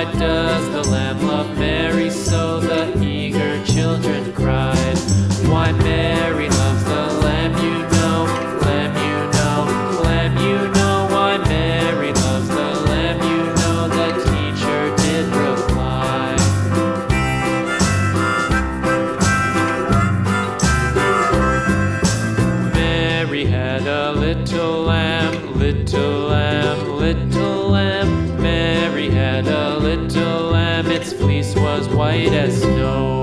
Why does the lamb love Mary so? The eager children cried. Why Mary loves the lamb, you know, lamb, you know, lamb, you know. Why Mary loves the lamb, you know, the teacher did reply. Mary had a little lamb, little lamb, little lamb. Mary had a little lamb, its fleece was white as snow.